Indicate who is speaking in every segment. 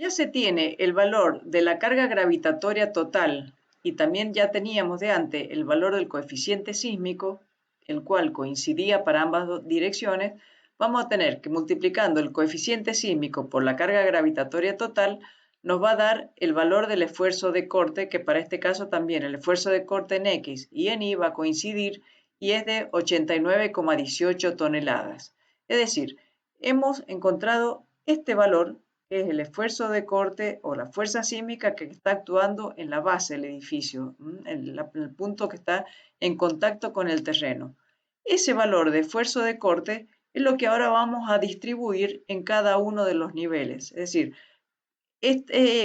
Speaker 1: ya se tiene el valor de la carga gravitatoria total y también ya teníamos de antes el valor del coeficiente sísmico, el cual coincidía para ambas direcciones, vamos a tener que multiplicando el coeficiente sísmico por la carga gravitatoria total, nos va a dar el valor del esfuerzo de corte, que para este caso también el esfuerzo de corte en X y en Y va a coincidir y es de 89,18 toneladas. Es decir, hemos encontrado este valor, que es el esfuerzo de corte o la fuerza sísmica que está actuando en la base del edificio, en el punto que está en contacto con el terreno. Ese valor de esfuerzo de corte es lo que ahora vamos a distribuir en cada uno de los niveles. Es decir,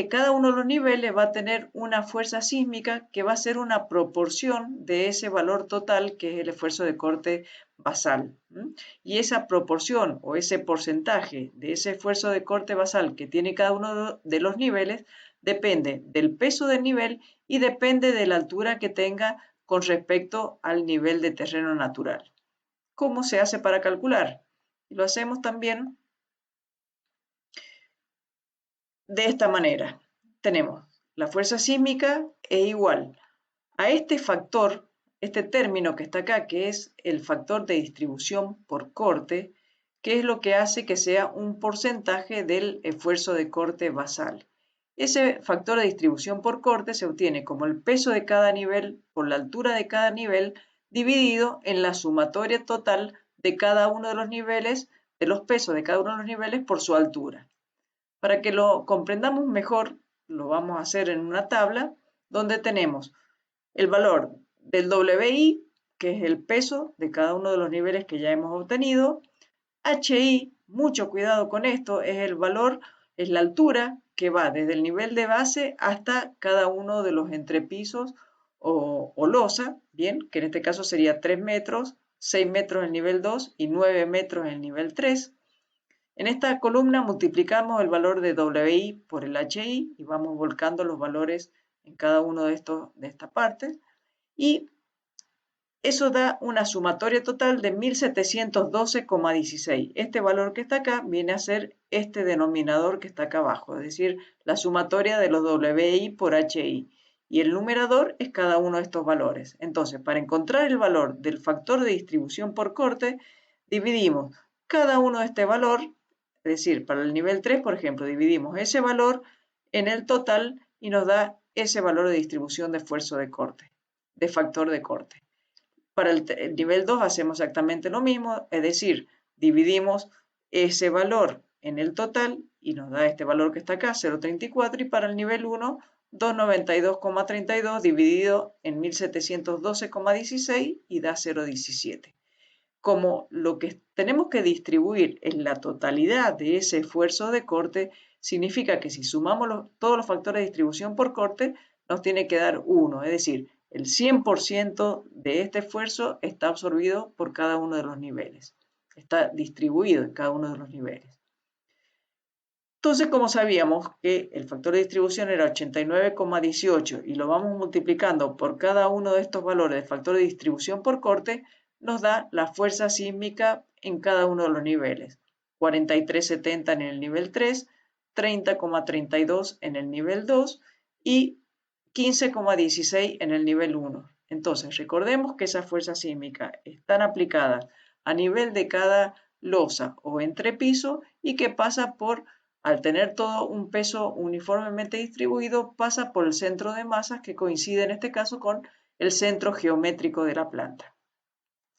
Speaker 1: cada uno de los niveles va a tener una fuerza sísmica que va a ser una proporción de ese valor total que es el esfuerzo de corte basal. Y esa proporción o ese porcentaje de ese esfuerzo de corte basal que tiene cada uno de los niveles depende del peso del nivel y depende de la altura que tenga con respecto al nivel de terreno natural. ¿Cómo se hace para calcular? Lo hacemos también de esta manera. Tenemos la fuerza sísmica es igual a este factor, este término que está acá, que es el factor de distribución por corte, que es lo que hace que sea un porcentaje del esfuerzo de corte basal. Ese factor de distribución por corte se obtiene como el peso de cada nivel por la altura de cada nivel dividido en la sumatoria total de cada uno de los niveles, de los pesos de cada uno de los niveles por su altura. Para que lo comprendamos mejor, lo vamos a hacer en una tabla donde tenemos el valor del WI, que es el peso de cada uno de los niveles que ya hemos obtenido. HI, mucho cuidado con esto, es el valor, es la altura que va desde el nivel de base hasta cada uno de los entrepisos o losa, bien, que en este caso sería 3 metros, 6 metros en el nivel 2 y 9 metros en el nivel 3. En esta columna multiplicamos el valor de WI por el HI y vamos volcando los valores en cada uno de estas partes y eso da una sumatoria total de 1712,16. Este valor que está acá viene a ser este denominador que está acá abajo, es decir, la sumatoria de los WI por HI. Y el numerador es cada uno de estos valores. Entonces, para encontrar el valor del factor de distribución por corte, dividimos cada uno de este valor, es decir, para el nivel 3, por ejemplo, dividimos ese valor en el total y nos da ese valor de distribución de esfuerzo de corte, de factor de corte. Para el nivel 2 hacemos exactamente lo mismo, es decir, dividimos ese valor en el total y nos da este valor que está acá, 0,34, y para el nivel 1, 292,32 dividido en 1712,16 y da 0,17. Como lo que tenemos que distribuir es la totalidad de ese esfuerzo de corte, significa que si sumamos todos los factores de distribución por corte, nos tiene que dar 1, es decir, el 100% de este esfuerzo está absorbido por cada uno de los niveles, está distribuido en cada uno de los niveles. Entonces, como sabíamos que el factor de distribución era 89,18 y lo vamos multiplicando por cada uno de estos valores de factor de distribución por corte, nos da la fuerza sísmica en cada uno de los niveles. 43,70 en el nivel 3, 30,32 en el nivel 2 y 15,16 en el nivel 1. Entonces, recordemos que esas fuerzas sísmicas están aplicadas a nivel de cada losa o entrepiso y que pasa por, al tener todo un peso uniformemente distribuido, pasa por el centro de masas que coincide en este caso con el centro geométrico de la planta.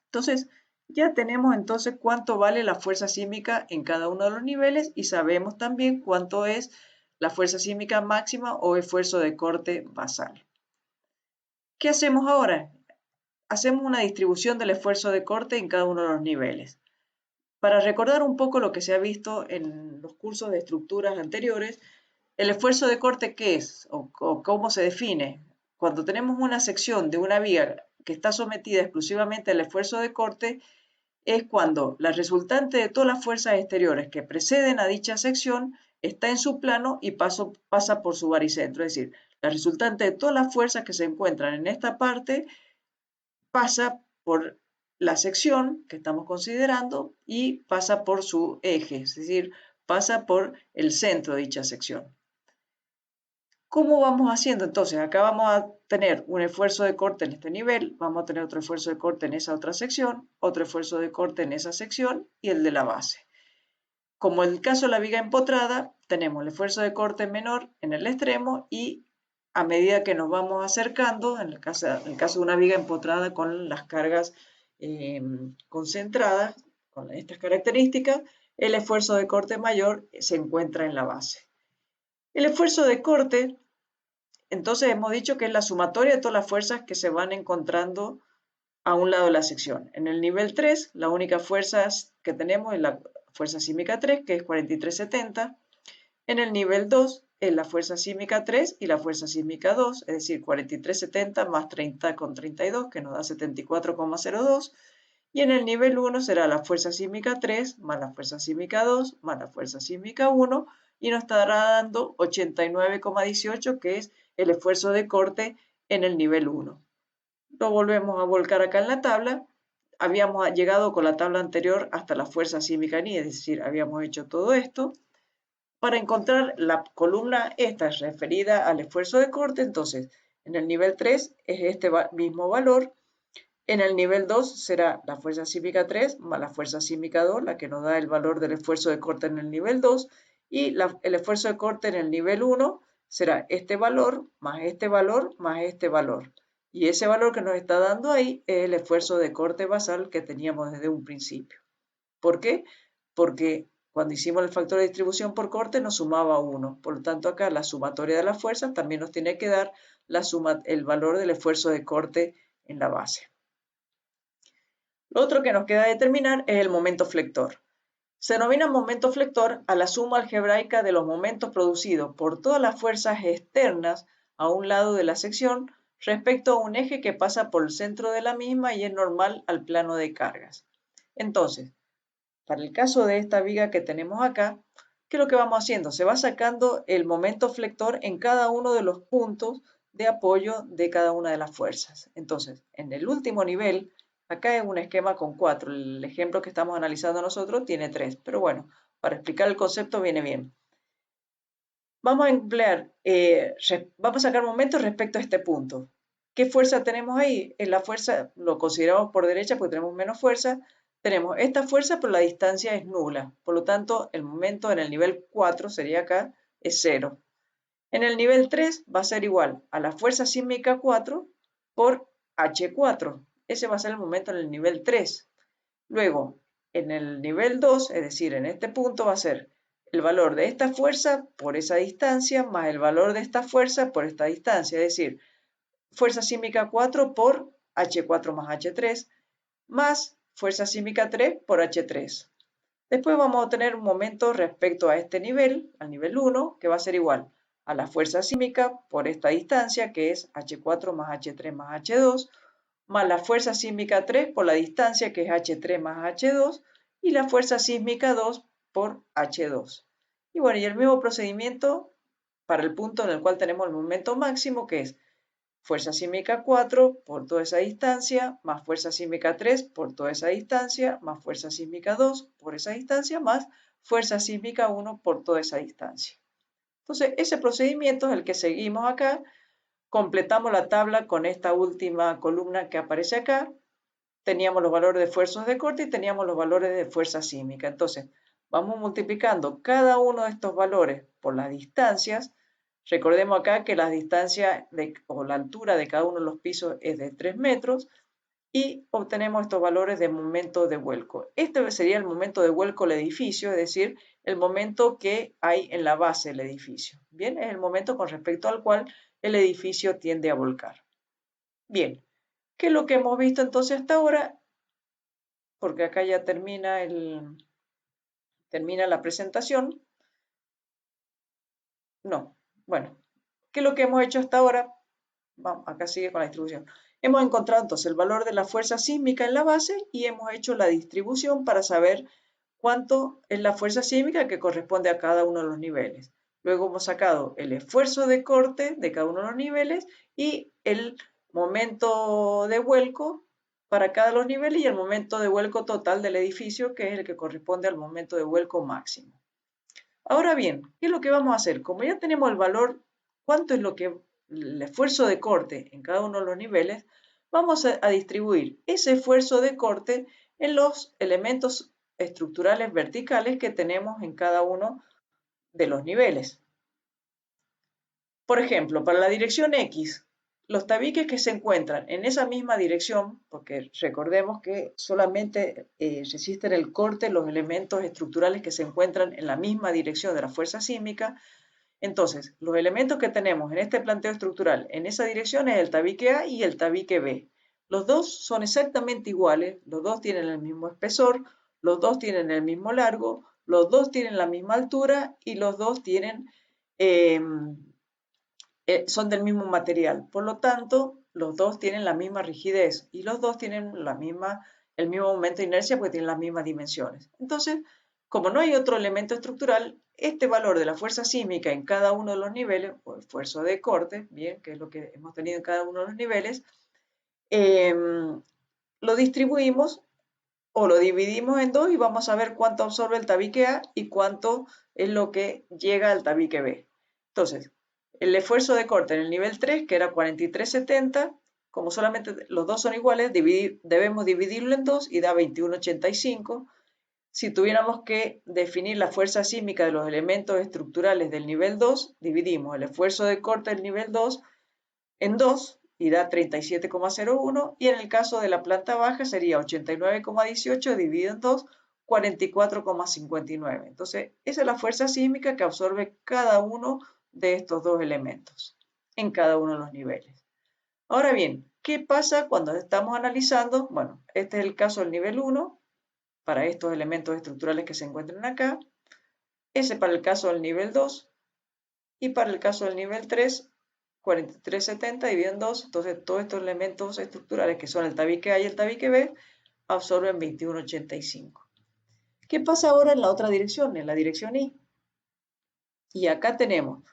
Speaker 1: Entonces, ya tenemos entonces cuánto vale la fuerza sísmica en cada uno de los niveles y sabemos también cuánto es la fuerza sísmica máxima o esfuerzo de corte basal. ¿Qué hacemos ahora? Hacemos una distribución del esfuerzo de corte en cada uno de los niveles. Para recordar un poco lo que se ha visto en los cursos de estructuras anteriores, el esfuerzo de corte, ¿qué es? ¿O cómo se define? Cuando tenemos una sección de una viga que está sometida exclusivamente al esfuerzo de corte, es cuando la resultante de todas las fuerzas exteriores que preceden a dicha sección está en su plano y pasa por su baricentro. Es decir, la resultante de todas las fuerzas que se encuentran en esta parte pasa por la sección que estamos considerando y pasa por su eje, es decir, pasa por el centro de dicha sección. ¿Cómo vamos haciendo? Entonces, acá vamos a tener un esfuerzo de corte en este nivel, vamos a tener otro esfuerzo de corte en esa otra sección, otro esfuerzo de corte en esa sección y el de la base. Como en el caso de la viga empotrada, tenemos el esfuerzo de corte menor en el extremo y a medida que nos vamos acercando, en el caso de una viga empotrada con las cargas concentradas, con estas características, el esfuerzo de corte mayor se encuentra en la base. El esfuerzo de corte, entonces hemos dicho que es la sumatoria de todas las fuerzas que se van encontrando a un lado de la sección. En el nivel 3, la única fuerza que tenemos es la fuerza sísmica 3, que es 4370. En el nivel 2 es la fuerza sísmica 3 y la fuerza sísmica 2, es decir, 4370 más 30,32, que nos da 74,02. Y en el nivel 1 será la fuerza sísmica 3 más la fuerza sísmica 2 más la fuerza sísmica 1 y nos estará dando 89,18, que es el esfuerzo de corte en el nivel 1. Lo volvemos a volcar acá en la tabla. Habíamos llegado con la tabla anterior hasta la fuerza sísmica ni, es decir, habíamos hecho todo esto. Para encontrar la columna esta es referida al esfuerzo de corte, entonces en el nivel 3 es este mismo valor. En el nivel 2 será la fuerza sísmica 3 más la fuerza sísmica 2, la que nos da el valor del esfuerzo de corte en el nivel 2, y el esfuerzo de corte en el nivel 1 será este valor más este valor más este valor. Y ese valor que nos está dando ahí es el esfuerzo de corte basal que teníamos desde un principio. ¿Por qué? Porque cuando hicimos el factor de distribución por corte nos sumaba 1. Por lo tanto, acá la sumatoria de las fuerzas también nos tiene que dar el valor del esfuerzo de corte en la base. Lo otro que nos queda determinar es el momento flector. Se denomina momento flector a la suma algebraica de los momentos producidos por todas las fuerzas externas a un lado de la sección respecto a un eje que pasa por el centro de la misma y es normal al plano de cargas. Entonces, para el caso de esta viga que tenemos acá, ¿qué es lo que vamos haciendo? Se va sacando el momento flector en cada uno de los puntos de apoyo de cada una de las fuerzas. Entonces, en el último nivel, acá es un esquema con 4. El ejemplo que estamos analizando nosotros tiene 3, pero bueno, para explicar el concepto viene bien. Vamos a emplear, vamos a sacar momentos respecto a este punto. ¿Qué fuerza tenemos ahí? En la fuerza lo consideramos por derecha porque tenemos menos fuerza. Tenemos esta fuerza, pero la distancia es nula. Por lo tanto, el momento en el nivel 4 sería acá, es 0. En el nivel 3 va a ser igual a la fuerza sísmica 4 por H4. Ese va a ser el momento en el nivel 3. Luego, en el nivel 2, es decir, en este punto va a ser el valor de esta fuerza por esa distancia más el valor de esta fuerza por esta distancia, es decir, fuerza sísmica 4 por H4 más H3 más fuerza sísmica 3 por H3. Después vamos a tener un momento respecto a este nivel, al nivel 1, que va a ser igual a la fuerza sísmica por esta distancia, que es H4 más H3 más H2, más la fuerza sísmica 3 por la distancia, que es H3 más H2, y la fuerza sísmica 2 por H2. Y bueno, y el mismo procedimiento para el punto en el cual tenemos el momento máximo, que es fuerza sísmica 4 por toda esa distancia, más fuerza sísmica 3 por toda esa distancia, más fuerza sísmica 2 por esa distancia, más fuerza sísmica 1 por toda esa distancia. Entonces, ese procedimiento es el que seguimos acá. Completamos la tabla con esta última columna que aparece acá. Teníamos los valores de esfuerzos de corte y teníamos los valores de fuerza sísmica. Entonces, vamos multiplicando cada uno de estos valores por las distancias. Recordemos acá que la distancia o la altura de cada uno de los pisos es de 3 metros y obtenemos estos valores de momento de vuelco. Este sería el momento de vuelco del edificio, es decir, el momento que hay en la base del edificio. Bien, es el momento con respecto al cual el edificio tiende a volcar. Bien, ¿qué es lo que hemos visto entonces hasta ahora? Porque acá ya termina la presentación. No, bueno, ¿qué es lo que hemos hecho hasta ahora? Vamos, acá sigue con la distribución. Hemos encontrado entonces el valor de la fuerza sísmica en la base y hemos hecho la distribución para saber cuánto es la fuerza sísmica que corresponde a cada uno de los niveles. Luego hemos sacado el esfuerzo de corte de cada uno de los niveles y el momento de vuelco para cada uno de los niveles y el momento de vuelco total del edificio, que es el que corresponde al momento de vuelco máximo. Ahora bien, ¿qué es lo que vamos a hacer? Como ya tenemos el valor cuánto es el esfuerzo de corte en cada uno de los niveles, vamos a distribuir ese esfuerzo de corte en los elementos estructurales verticales que tenemos en cada uno de los niveles. Por ejemplo, para la dirección X, los tabiques que se encuentran en esa misma dirección, porque recordemos que solamente resisten el corte los elementos estructurales que se encuentran en la misma dirección de la fuerza sísmica. Entonces, los elementos que tenemos en este planteo estructural en esa dirección es el tabique A y el tabique B. Los dos son exactamente iguales, los dos tienen el mismo espesor, los dos tienen el mismo largo, los dos tienen la misma altura y los dos tienen son del mismo material. Por lo tanto, los dos tienen la misma rigidez y los dos tienen el mismo momento de inercia porque tienen las mismas dimensiones. Entonces, como no hay otro elemento estructural, este valor de la fuerza sísmica en cada uno de los niveles, o esfuerzo de corte, bien, que es lo que hemos tenido en cada uno de los niveles, lo distribuimos o lo dividimos en dos y vamos a ver cuánto absorbe el tabique A y cuánto es lo que llega al tabique B. Entonces, el esfuerzo de corte en el nivel 3, que era 43,70, como solamente los dos son iguales, debemos dividirlo en dos y da 21,85. Si tuviéramos que definir la fuerza sísmica de los elementos estructurales del nivel 2, dividimos el esfuerzo de corte del nivel 2 en 2 y da 37,01, y en el caso de la planta baja sería 89,18 dividido en 2, 44,59. Entonces, esa es la fuerza sísmica que absorbe cada uno de estos dos elementos en cada uno de los niveles. Ahora bien, ¿qué pasa cuando estamos analizando? Bueno, este es el caso del nivel 1 para estos elementos estructurales que se encuentran acá, ese para el caso del nivel 2 y para el caso del nivel 3, 43,70 dividido en 2, entonces todos estos elementos estructurales que son el tabique A y el tabique B absorben 21,85. ¿Qué pasa ahora en la otra dirección, en la dirección Y? Y acá tenemos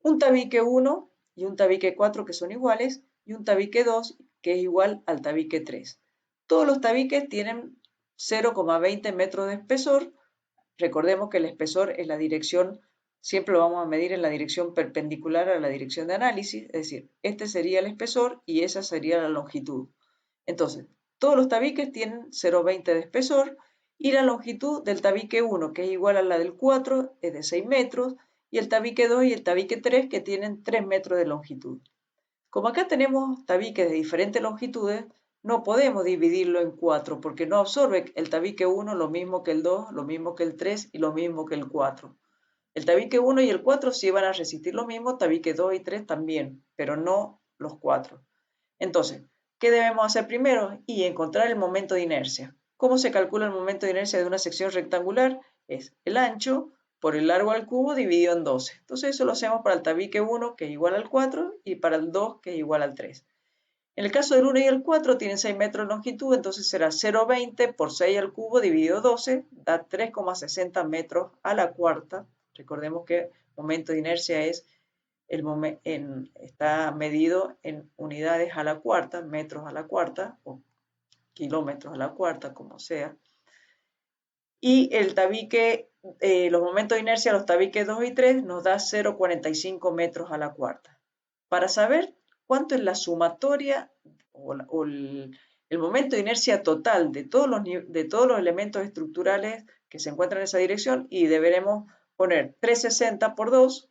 Speaker 1: un tabique 1 y un tabique 4 que son iguales y un tabique 2 que es igual al tabique 3. Todos los tabiques tienen 0,20 metros de espesor. Recordemos que el espesor es la dirección, siempre lo vamos a medir en la dirección perpendicular a la dirección de análisis, es decir, este sería el espesor y esa sería la longitud. Entonces, todos los tabiques tienen 0,20 de espesor y la longitud del tabique 1, que es igual a la del 4, es de 6 metros, y el tabique 2 y el tabique 3, que tienen 3 metros de longitud. Como acá tenemos tabiques de diferentes longitudes, no podemos dividirlo en 4 porque no absorbe el tabique 1 lo mismo que el 2, lo mismo que el 3 y lo mismo que el 4. El tabique 1 y el 4 sí van a resistir lo mismo, tabique 2 y 3 también, pero no los 4. Entonces, ¿qué debemos hacer primero? Y encontrar el momento de inercia. ¿Cómo se calcula el momento de inercia de una sección rectangular? Es el ancho por el largo al cubo dividido en 12. Entonces eso lo hacemos para el tabique 1, que es igual al 4, y para el 2, que es igual al 3. En el caso del 1 y el 4 tienen 6 metros de longitud, entonces será 0,20 por 6 al cubo dividido 12, da 3,60 metros a la cuarta. Recordemos que el momento de inercia está medido en unidades a la cuarta, metros a la cuarta o kilómetros a la cuarta, como sea. Y el tabique, los momentos de inercia, los tabiques 2 y 3 nos da 0,45 metros a la cuarta. Para saber cuánto es la sumatoria o el momento de inercia total de todos los elementos estructurales que se encuentran en esa dirección, y deberemos poner 360 por 2,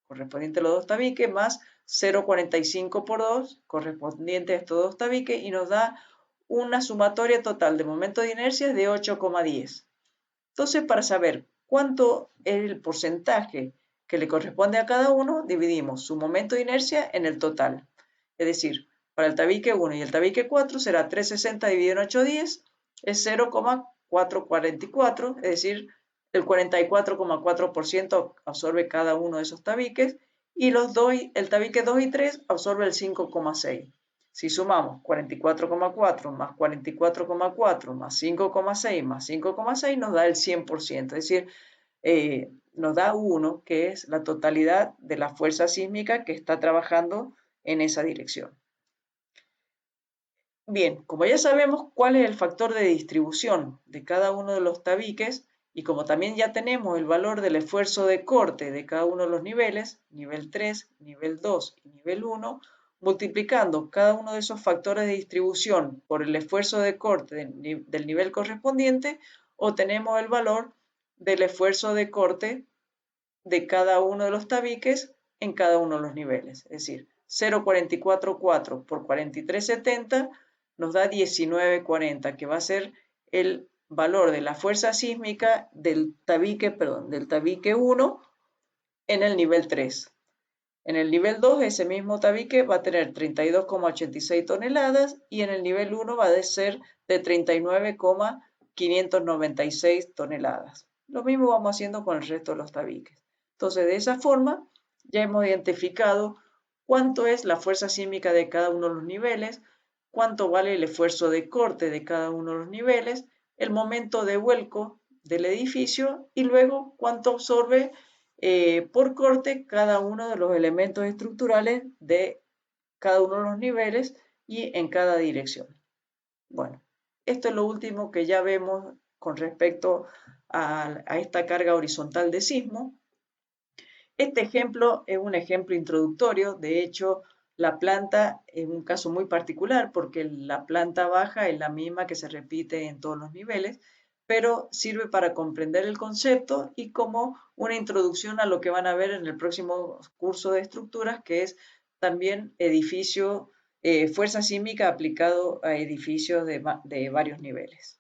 Speaker 1: correspondiente a los dos tabiques, más 0,45 por 2, correspondiente a estos dos tabiques, y nos da una sumatoria total de momento de inercia de 8,10. Entonces, para saber cuánto es el porcentaje que le corresponde a cada uno, dividimos su momento de inercia en el total. Es decir, para el tabique 1 y el tabique 4 será 360 dividido en 8,10, es 0,444, es decir, el 44,4% absorbe cada uno de esos tabiques, y el tabique 2 y 3 absorbe el 5,6%. Si sumamos 44,4 más 44,4 más 5,6 más 5,6 nos da el 100%, es decir, nos da 1, que es la totalidad de la fuerza sísmica que está trabajando en esa dirección. Bien, como ya sabemos cuál es el factor de distribución de cada uno de los tabiques, Y como también ya tenemos el valor del esfuerzo de corte de cada uno de los niveles, nivel 3, nivel 2 y nivel 1, multiplicando cada uno de esos factores de distribución por el esfuerzo de corte del nivel correspondiente, obtenemos el valor del esfuerzo de corte de cada uno de los tabiques en cada uno de los niveles. Es decir, 0,444 por 43,70 nos da 19,40, que va a ser el valor de la fuerza sísmica del tabique 1 en el nivel 3. En el nivel 2, ese mismo tabique va a tener 32,86 toneladas y en el nivel 1 va a ser de 39,596 toneladas. Lo mismo vamos haciendo con el resto de los tabiques. Entonces, de esa forma, ya hemos identificado cuánto es la fuerza sísmica de cada uno de los niveles, cuánto vale el esfuerzo de corte de cada uno de los niveles, el momento de vuelco del edificio y luego cuánto absorbe por corte cada uno de los elementos estructurales de cada uno de los niveles y en cada dirección. Bueno, esto es lo último que ya vemos con respecto a esta carga horizontal de sismo. Este ejemplo es un ejemplo introductorio, de hecho la planta es un caso muy particular porque la planta baja es la misma que se repite en todos los niveles, pero sirve para comprender el concepto y como una introducción a lo que van a ver en el próximo curso de estructuras, que es también fuerza sísmica aplicado a edificios de varios niveles.